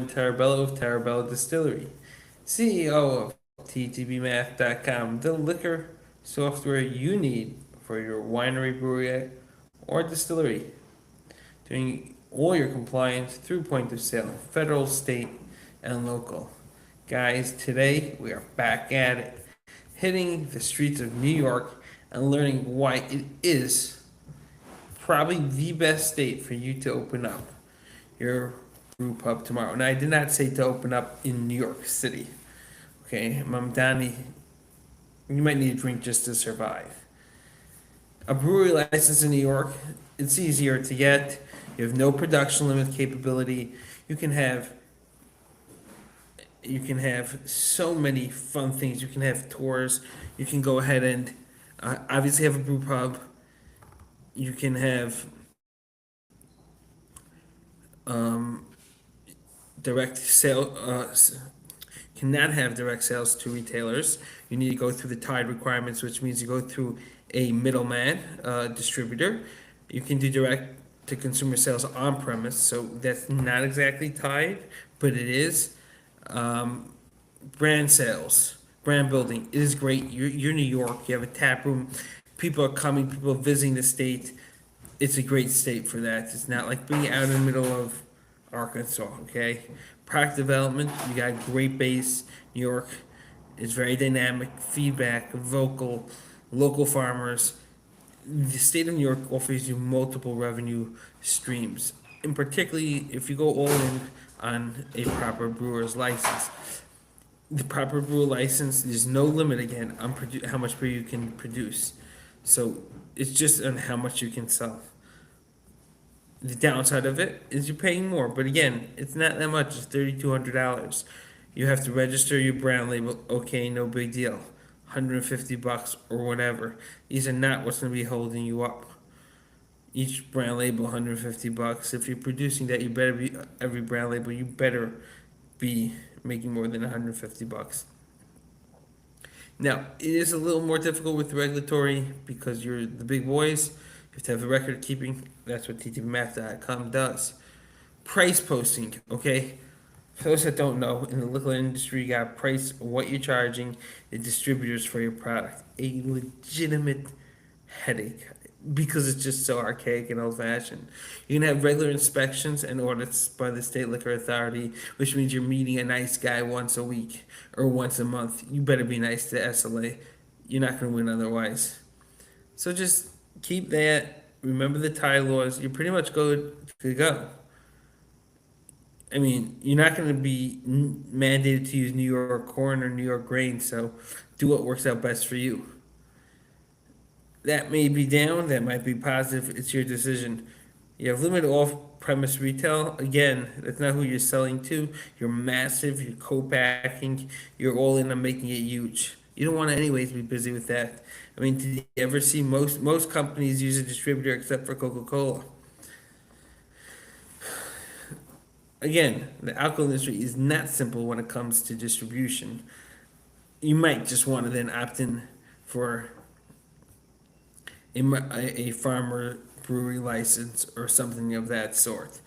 Tarabello of Tarabello Distillery, CEO of TTBMath.com, the liquor software you need for your winery, brewery, or distillery, doing all your compliance through point of sale, federal, state, and local. Guys, today we are back at it, hitting the streets of New York and learning why it is probably the best state for you to open up your brew pub tomorrow. And I did not say to open up in New York City. Okay, Mamdani, you might need a drink just to survive. A brewery license in New York, it's easier to get. You have no production limit capability. You can have so many fun things. You can have tours. You can go ahead and obviously have a brew pub. You can have um, direct sale. Cannot have direct sales to retailers. You need to go through the tied requirements, which means you go through a middleman distributor. You can do direct to consumer sales on premise, so that's not exactly tied, but it is. Um, Brand sales, brand building, it is great. You're New York, you have a tap room, people are coming, people are visiting the state. It's a great state for that. It's not like being out in the middle of Arkansas, okay? Product development, you got a great base. New York is very dynamic, feedback, vocal, local farmers. The state of New York offers you multiple revenue streams, and particularly if you go all in on a proper brewer's license. The proper brewer license, there's no limit again on how much beer you can produce. So it's just on how much you can sell. The downside of it is you're paying more, but again, it's not that much. It's $3,200. You have to register your brand label. Okay, no big deal. $150 or whatever. These are not what's going to be holding you up. Each brand label, $150. If you're producing that, you better be every brand label. You better be making more than $150. Now, it is a little more difficult with regulatory because you're the big boys. You have to have a record keeping. That's what ttbmath.com does. Price posting, okay? For those that don't know, in the liquor industry, you got price what you're charging the distributors for your product. A legitimate headache because it's just so archaic and old fashioned. You can have regular inspections and audits by the state liquor authority, which means you're meeting a nice guy once a week or once a month. You better be nice to SLA. You're not going to win otherwise. So just keep that. Remember the tie laws. You're pretty much good to go. I mean, you're not going to be mandated to use New York corn or New York grain, so do what works out best for you. That may be down, that might be positive. It's your decision. You have limited off-premise retail. Again, that's not who you're selling to. You're massive. You're co-packing. You're all in on making it huge. You don't want to anyways be busy with that. I mean, did you ever see most companies use a distributor except for Coca-Cola? Again, the alcohol industry is not simple when it comes to distribution. You might just want to then opt in for a farmer brewery license or something of that sort.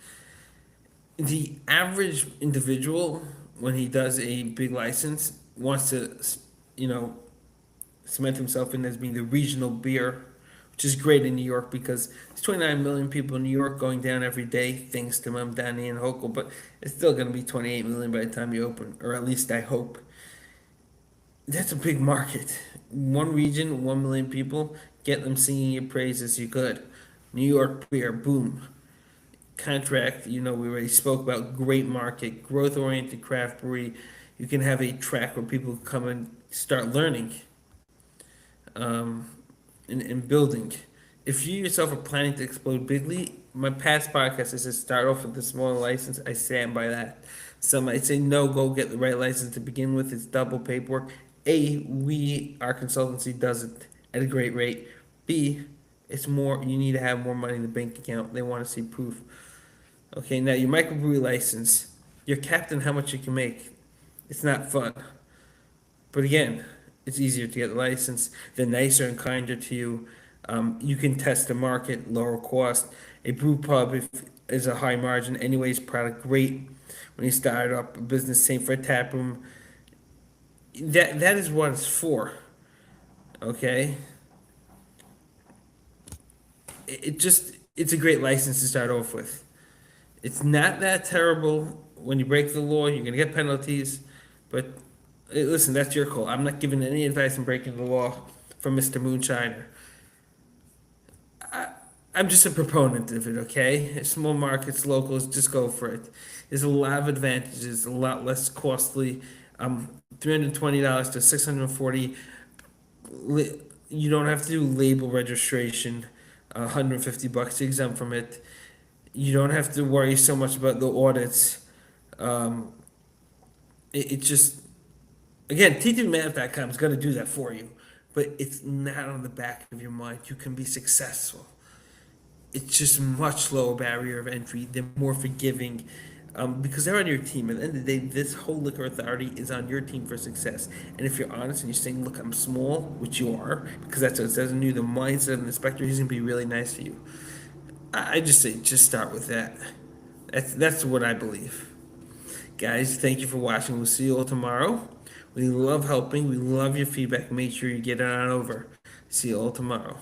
The average individual, when he does a big license, wants to, you know, cement himself in as being the regional beer, which is great in New York because there's 29 million people in New York going down every day, thanks to Mamdani and Hochul, but it's still going to be 28 million by the time you open, or at least I hope. That's a big market. One region, 1 million people, get them singing your praises, you could. New York beer, boom. Contract, we already spoke about great market, growth oriented craft brewery. You can have a track where people come and start learning and building. If you yourself are planning to explode bigly, my past podcast is to start off with a smaller license. I stand by that. Some might say, no, go get the right license to begin with. It's double paperwork. Our consultancy does it at a great rate. B, it's more, you need to have more money in the bank account. They want to see proof. Okay, now your microbrewery license, you're capped on how much you can make. It's not fun. But again, it's easier to get the license. They're nicer and kinder to you. You can test the market, lower cost. A brew pub is a high margin, anyways, product great when you start up a business. Same for a tap room. That is what it's for. Okay, it just it's a great license to start off with. It's not that terrible. When you break the law, you're gonna get penalties, but listen, that's your call. I'm not giving any advice on breaking the law from Mr. Moonshiner. I'm just a proponent of it, okay? Small markets, locals, just go for it. There's a lot of advantages, a lot less costly. $320 to 640. You don't have to do label registration. $150 exempt from it. You don't have to worry so much about the audits. Um, it just again, t2math.com is going to do that for you, but it's not on the back of your mind. You can be successful. It's just much lower barrier of entry. They're more forgiving because they're on your team. At the end of the day, this whole liquor authority is on your team for success. And if you're honest and you're saying, "Look, I'm small," which you are, because that's what it says in you, the mindset of an inspector is going to be really nice to you. I just say, just start with that. That's what I believe. Guys, thank you for watching. We'll see you all tomorrow. We love helping. We love your feedback. Make sure you get it on over. See you all tomorrow.